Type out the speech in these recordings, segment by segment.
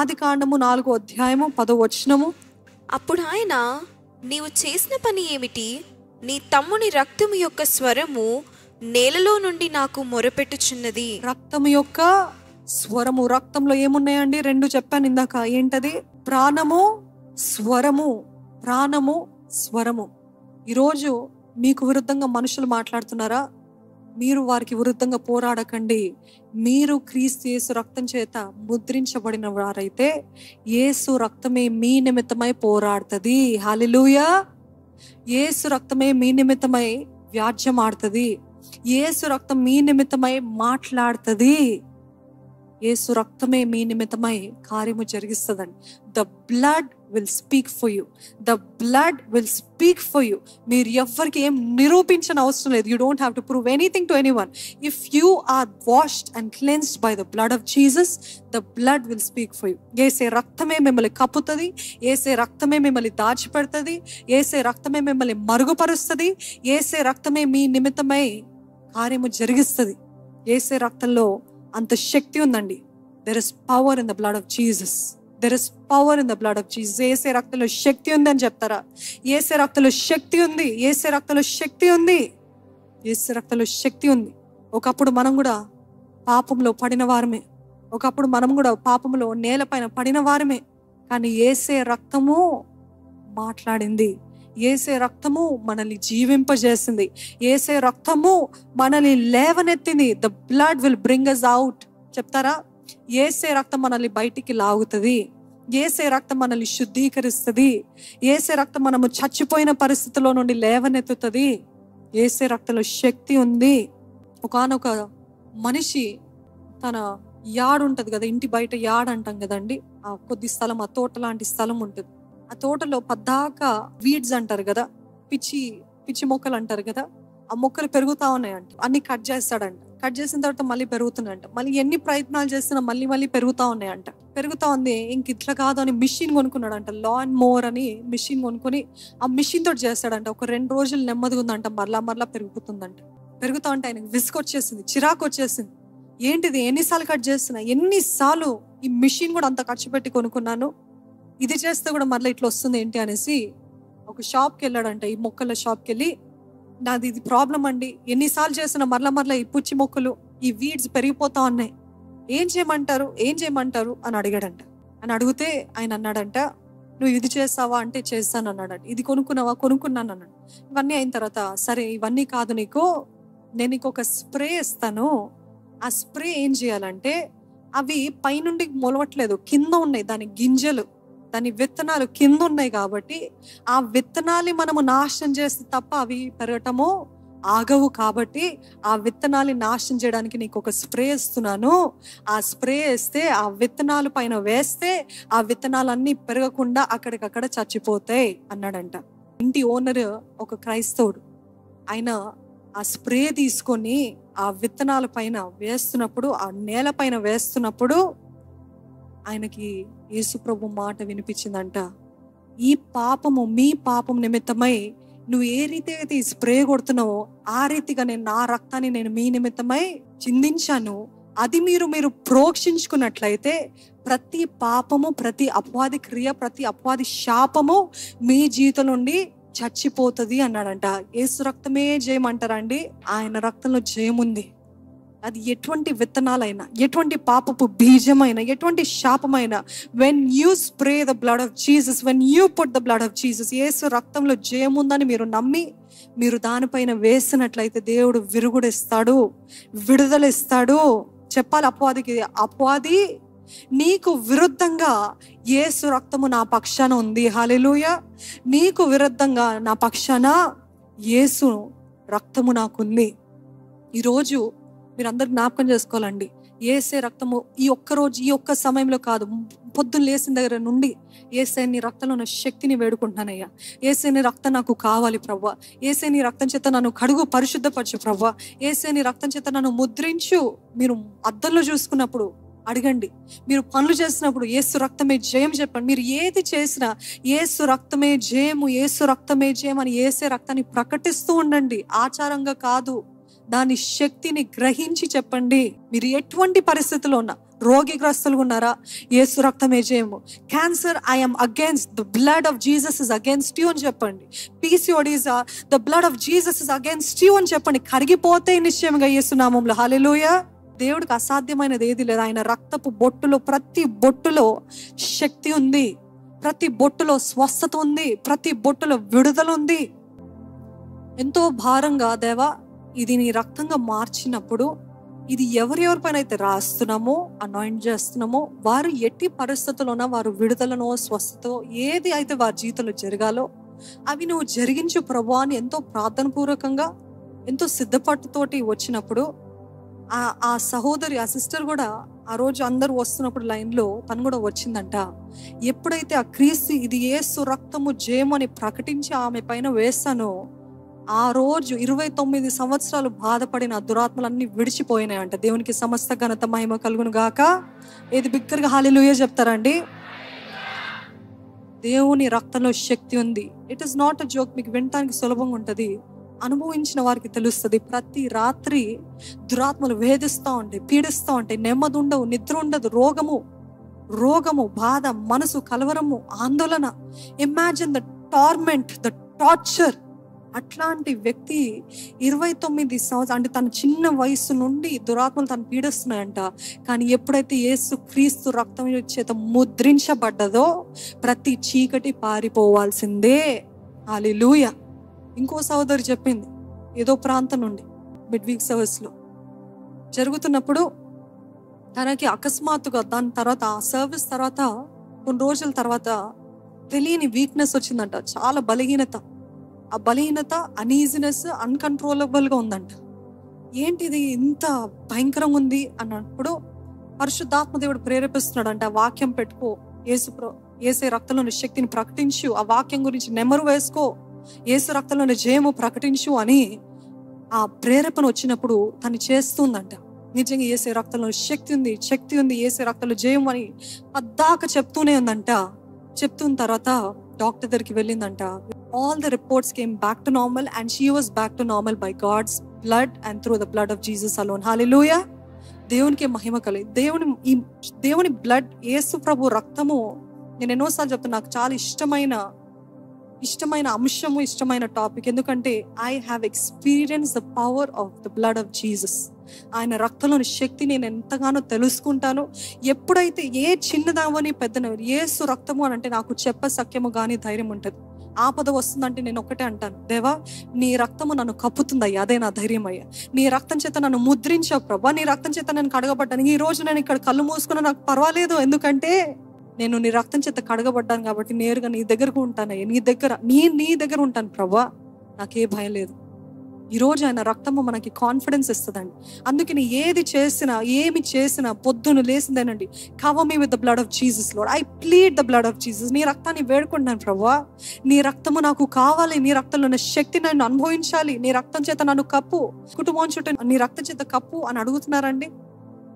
ఆదికాండము 4వ అధ్యాయము 10వ వచనము. అప్పుడు ఆయన, నీవు చేసిన పని ఏమిటి? నీ తమ్ముని రక్తము యొక్క స్వరము నేలలో నుండి నాకు మొరపెట్టుచున్నది. రక్తము యొక్క స్వరము. రక్తంలో ఏమున్నాయండి? 2 చెప్పాను ఇందాక. ఏంటది? ప్రాణము, స్వరము. ప్రాణము, స్వరము. ఈరోజు మీకు విరుద్ధంగా మనుషులు మాట్లాడుతున్నారా? మీరు వారికి విరుద్ధంగా పోరాడకండి. మీరు క్రీస్తు యేసు రక్తం చేత ముద్రించబడిన వారైతే యేసు రక్తమే మీ నిమిత్తమై పోరాడుతుంది. హల్లెలూయా. యేసు రక్తమే మీ నిమిత్తమై వ్యాజ్యం ఆడుతుంది. యేసు రక్తం మీ నిమిత్తమై మాట్లాడుతుంది. యేసు రక్తమే మీ నిమిత్తమై కార్యము జరిగిస్తుందండి. The blood will speak for you. The blood will speak for you. మీరు ఎవ్వరికి ఏం నిరూపించిన అవసరం లేదు. You don't have to prove anything to anyone. If you are washed and cleansed by the blood of Jesus, the blood will speak for you. యేసే రక్తమే మిమ్మల్ని కప్పుతుంది. యేసే రక్తమే మిమ్మల్ని దాచిపెడుతుంది. యేసే రక్తమే మిమ్మల్ని మరుగుపరుస్తుంది. యేసే రక్తమే మీ నిమిత్తమై కార్యము జరిగిస్తుంది. యేసే రక్తంలో అంత శక్తి ఉందండి. There is power in the blood of Jesus. There is power in the blood of Jesus. యేసే రక్తంలో శక్తి ఉంది అని చెప్తారా? యేసే రక్తంలో శక్తి ఉంది. యేసే రక్తంలో శక్తి ఉంది. యేసే రక్తంలో శక్తి ఉంది. ఒకప్పుడు మనం కూడా పాపంలో పడిన వారమే. ఒకప్పుడు మనం కూడా పాపంలో నేలపైన పడిన వారమే. కానీ యేసే రక్తము మాట్లాడింది. యేసే రక్తము మనల్ని జీవింపజేసింది. యేసే రక్తము మనల్ని లేవనెత్తింది. The blood will bring us out. చెప్తారా? యేసే రక్తం మనల్ని బయటికి లాగుతుంది. యేసే రక్తం మనల్ని శుద్ధీకరిస్తుంది. యేసే రక్తం మనము చచ్చిపోయిన పరిస్థితిలో నుండి లేవనెత్తుతుంది. యేసే రక్తంలో శక్తి ఉంది. ఒకానొక మనిషి తన యాడ్ ఉంటుంది కదా, ఇంటి బయట యాడ్ అంటాం కదండి, ఆ కొద్ది స్థలం, ఆ తోట లాంటి స్థలం ఉంటుంది. ఆ తోటలో పద్దాక వీడ్స్ అంటారు కదా, పిచ్చి పిచ్చి మొక్కలు అంటారు కదా, ఆ మొక్కలు పెరుగుతా ఉన్నాయంట. అన్ని కట్ చేస్తాడంట. కట్ చేసిన తర్వాత మళ్ళీ పెరుగుతున్నాయంట. మళ్ళీ ఎన్ని ప్రయత్నాలు చేస్తున్నా మళ్ళీ మళ్ళీ పెరుగుతా ఉన్నాయంట. పెరుగుతా ఉంది. ఇంక ఇట్లా కాదు అని మిషన్ కొనుక్కున్నాడంట. లాన్ మోర్ అని మిషన్ కొనుక్కొని ఆ మిషన్ తోటి చేస్తాడంట. ఒక 2 రోజులు నెమ్మదిగా ఉందంట. మరలా పెరుగుతుందంట. పెరుగుతా ఉంటే ఆయనకు విసుకొచ్చేసింది, చిరాకు వచ్చేసింది. ఏంటిది, ఎన్నిసార్లు కట్ చేస్తున్నా, ఎన్నిసార్లు ఈ మిషన్ కూడా అంత ఖర్చు పెట్టి కొనుక్కున్నాను, ఇది చేస్తే కూడా మళ్ళీ ఇట్లా వస్తుంది ఏంటి అనేసి ఒక షాప్కి వెళ్ళాడంట. ఈ మొక్కల షాప్కి వెళ్ళి, నాది ఇది ప్రాబ్లం అండి, ఎన్నిసార్లు చేసిన మరలా ఈ పుచ్చి మొక్కలు, ఈ వీడ్స్ పెరిగిపోతా ఉన్నాయి, ఏం చేయమంటారు అని అడిగాడంట. అని అడిగితే ఆయన అన్నాడంట, నువ్వు ఇది చేస్తావా అంటే చేస్తాను అన్నాడంట. ఇది కొనుక్కున్నావా? కొనుక్కున్నాను అన్నాడు. ఇవన్నీ అయిన తర్వాత, సరే ఇవన్నీ కాదు, నేను నీకు ఒక స్ప్రే ఇస్తాను. ఆ స్ప్రే ఏం చేయాలంటే, అవి పైనుండి మొలవట్లేదు, కింద ఉన్నాయి దాని గింజలు, దాని విత్తనాలు కింద ఉన్నాయి కాబట్టి ఆ విత్తనాలు మనము నాశనం చేస్తే తప్ప అవి పెరగటము ఆగవు. కాబట్టి ఆ విత్తనాలు నాశనం చేయడానికి నీకు ఒక స్ప్రే ఇస్తున్నాను. ఆ స్ప్రే వేస్తే, ఆ విత్తనాలు పైన వేస్తే ఆ విత్తనాలన్నీ పెరగకుండా అక్కడికక్కడ చచ్చిపోతాయి అన్నాడంట. ఇంటి ఓనర్ ఒక క్రైస్తవుడు. ఆయన ఆ స్ప్రే తీసుకొని ఆ విత్తనాల పైన వేస్తున్నప్పుడు, ఆ నేల పైన వేస్తున్నప్పుడు ఆయనకి యేసుప్రభు మాట వినిపించిందంట. ఈ పాపము, మీ పాపం నిమిత్తమై నువ్వు ఏ రీతి అయితే ఈ స్ప్రే కొడుతున్నావో ఆ రీతిగా నేను నా రక్తాన్ని నేను మీ నిమిత్తమై చిందించాను. అది మీరు ప్రోక్షించుకున్నట్లయితే ప్రతి పాపము, ప్రతి అపవాది క్రియ, ప్రతి అపవాది శాపము మీ జీవితం నుండి చచ్చిపోతుంది అన్నాడంట. యేసు రక్తమే జయమంటారా అండి? ఆయన రక్తంలో జయముంది. అది ఎటువంటి విత్తనాలైనా, ఎటువంటి పాపపు బీజమైనా, ఎటువంటి శాపమైనా, when you spray the blood of Jesus, when you put the blood of Jesus, యేసు రక్తంలో జయముందని మీరు నమ్మి మీరు దానిపైన వేసినట్లయితే దేవుడు విరుగుడిస్తాడు, విడుదలిస్తాడు. చెప్పాలి అపవాదికి, అపవాది నీకు విరుద్ధంగా యేసు రక్తము నా పక్షాన ఉంది. హల్లెలూయా. నీకు విరుద్ధంగా నా పక్షాన యేసు రక్తము నాకుంది. ఈరోజు మీరందరూ జ్ఞాపకం చేసుకోవాలండి, యేసే రక్తము ఈ ఒక్కరోజు, ఈ ఒక్క సమయంలో కాదు, పొద్దున్న లేసిన దగ్గర నుండి యేసే నీ రక్తంలో ఉన్న శక్తిని వేడుకుంటున్నానయ్యా. యేసే నీ రక్తం నాకు కావాలి ప్రభువా. యేసే నీ రక్తం చేత నన్ను కడుగు, పరిశుద్ధపరచు ప్రభువా. యేసే నీ రక్తం చేత నన్ను ముద్రించు. మీరు అద్దంలో చూసుకున్నప్పుడు అడగండి, మీరు పనులు చేసినప్పుడు యేసు రక్తమే జయం చెప్పండి. మీరు ఏది చేసినా యేసు రక్తమే జయము, యేసు రక్తమే జయం అని యేసే రక్తాన్ని ప్రకటిస్తూ ఉండండి. ఆచారంగా కాదు, దాని శక్తిని గ్రహించి చెప్పండి. మీరు ఎటువంటి పరిస్థితుల్లో ఉన్నా, రోగిగ్రస్తులుగా ఉన్నారా, యేసు రక్తమే జయము. Cancer, I'm against, the blood of Jesus is against you అని చెప్పండి. PCODs, the blood of Jesus is against you అని చెప్పండి. కరిగిపోతే నిశ్చయంగా యేసు నామములో. హల్లెలూయా. దేవుడికి అసాధ్యమైనది ఏది లేదు. ఆయన రక్తపు బొట్టులో, ప్రతి బొట్టులో శక్తి ఉంది, ప్రతి బొట్టులో స్వస్థత ఉంది, ప్రతి బొట్టులో విడుదల ఉంది. ఎంతో భారంగా, దేవా ఇది నీ రక్తంగా మార్చినప్పుడు ఇది ఎవరెవరిపైన అయితే రాస్తున్నామో, అనాయింట్ చేస్తున్నామో, వారు ఎట్టి పరిస్థితుల్లోనా వారు విడుదలనో స్వస్థతో ఏది అయితే వారి జీవితంలో జరగాలో అవి నువ్వు జరిగించు ప్రభువా అని ఎంతో ప్రార్థన పూర్వకంగా, ఎంతో సిద్ధపాటుతోటి వచ్చినప్పుడు ఆ సహోదరి, ఆ సిస్టర్ కూడా ఆ రోజు అందరూ వస్తున్నప్పుడు లైన్లో తను కూడా వచ్చిందంట. ఎప్పుడైతే ఆ క్రీస్తు ఇది యేసు రక్తము జయము అని ప్రకటించి ఆమె పైన వేస్తానో, ఆ రోజు 29 సంవత్సరాలు బాధపడిన దురాత్మలన్నీ విడిచిపోయినాయంట. దేవునికి సమస్త ఘనత మహిమ కలుగును గాక. ఏది బిగ్గరగా హల్లెలూయా చెప్తారండి? దేవుని రక్తంలో శక్తి ఉంది. It is not a joke. మీకు వినటానికి సులభంగా ఉంటుంది, అనుభవించిన వారికి తెలుస్తుంది. ప్రతి రాత్రి దురాత్మలు వేధిస్తూ ఉంటాయి, పీడిస్తూ ఉంటాయి, నెమ్మది ఉండవు, నిద్ర ఉండదు, రోగము, బాధ, మనసు కలవరము, ఆందోళన. Imagine the torment, the torture. అట్లాంటి వ్యక్తి 29 సంవత్సరాలు, అంటే తన చిన్న వయసు నుండి దురాత్మలు తను పీడిస్తున్నాయంట. కానీ ఎప్పుడైతే యేసు క్రీస్తు రక్తం చేత ముద్రించబడ్డదో ప్రతి చీకటి పారిపోవాల్సిందే. హల్లెలూయా. ఇంకో సహోదరి చెప్పింది, ఏదో ప్రాంతం నుండి మిడ్ వీక్ సర్వీస్ లో జరుగుతున్నప్పుడు తనకి అకస్మాత్తుగా దాని తర్వాత, ఆ సర్వీస్ తర్వాత కొన్ని రోజుల తర్వాత తెలియని వీక్నెస్ వచ్చిందంట. చాలా బలహీనత. ఆ బలహీనత, అనీజినెస్ అన్కంట్రోలబుల్ గా ఉందంట. ఏంటిది ఇంత భయంకరంగా ఉంది అన్నప్పుడు పరిశుద్ధాత్మ దేవుడు ప్రేరేపిస్తున్నాడు అంట. వాక్యం పెట్టుకో, యేసే రక్తంలోని శక్తిని ప్రకటించు, ఆ వాక్యం గురించి నెమరు వేసుకో, యేసు రక్తంలోని జయము ప్రకటించు అని ఆ ప్రేరేపణ వచ్చినప్పుడు తను చేస్తుందంట. నిజంగా యేసే రక్తంలో శక్తి ఉంది, యేసే రక్తంలో జయం అని పద్దాక చెప్తూనే ఉందంట. చెప్తున్న తర్వాత డాక్టర్ దగ్గరికి వెళ్ళిందంట. All the reports came back to normal and she was back to normal by God's blood and through the blood of Jesus alone. Hallelujah. దేవునికి మహిమ కలిగి. దేవుని బ్లడ్, యేసు ప్రభు రక్తము, నేను ఎన్నోసార్లు చెప్తాను, నాకు చాలా ఇష్టమైన అంశము, ఇష్టమైన టాపిక్. ఎందుకంటే I have experience the power of the blood of Jesus. ఆయన రక్తంలోని శక్తి నేను ఎంతగానో తెలుసుకుంటాను. ఎప్పుడైతే ఏ చిన్నదవని పెద్దనవని యేసు రక్తము అని అంటే నాకు సఖ్యము కానీ ధైర్యం ఉంటుంది. ఆపద వస్తుందంటే నేను ఒక్కటే అంటాను, దేవా నీ రక్తము నన్ను కప్పుతుందయ్యా, అదే నా ధైర్యం అయ్యా. నీ రక్తం చేత నన్ను ముద్రించావు ప్రభా, నీ రక్తం చేత నేను కడగబడ్డాను. ఈ రోజు నేను ఇక్కడ కళ్ళు మూసుకున్నా నాకు పర్వాలేదు, ఎందుకంటే నేను నీ రక్తం చేత కడగబడ్డాను కాబట్టి నేరుగా నీ దగ్గరకు ఉంటానయ్యా. నీ దగ్గర ఉంటాను ప్రభా, నాకే భయం లేదు. ఈరోజు ఆయన రక్తము మనకి కాన్ఫిడెన్స్ ఇస్తుందండి. అందుకని ఏమి చేసినా పొద్దున లేసిందేనండి, cover me with the blood of Jesus Lord. I plead the blood of Jesus. నీ రక్తాన్ని వేడుకుంటాను ప్రభా, నీ రక్తము నాకు కావాలి, నీ రక్తంలో ఉన్న శక్తి నన్ను అనుభవించాలి, నీ రక్తం చేత నన్ను కప్పు, కుటుంబం చుట్టూ నీ రక్తం చేత కప్పు అని అడుగుతున్నారండి.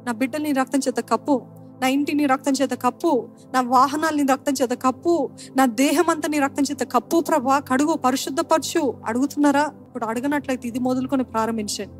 నా బిడ్డలు నీ రక్తం చేత కప్పు, నా ఇంటి నీ రక్తం చేత కప్పు, నా వాహనాలు నీ రక్తం చేత కప్పు, నా దేహం అంతా నీ రక్తం చేత కప్పు ప్రభా, కడుగు, పరిశుద్ధపరచు అడుగుతున్నారా? ఇప్పుడు అడగనట్లయితే ఇది మొదలుకొని ప్రారంభించండి.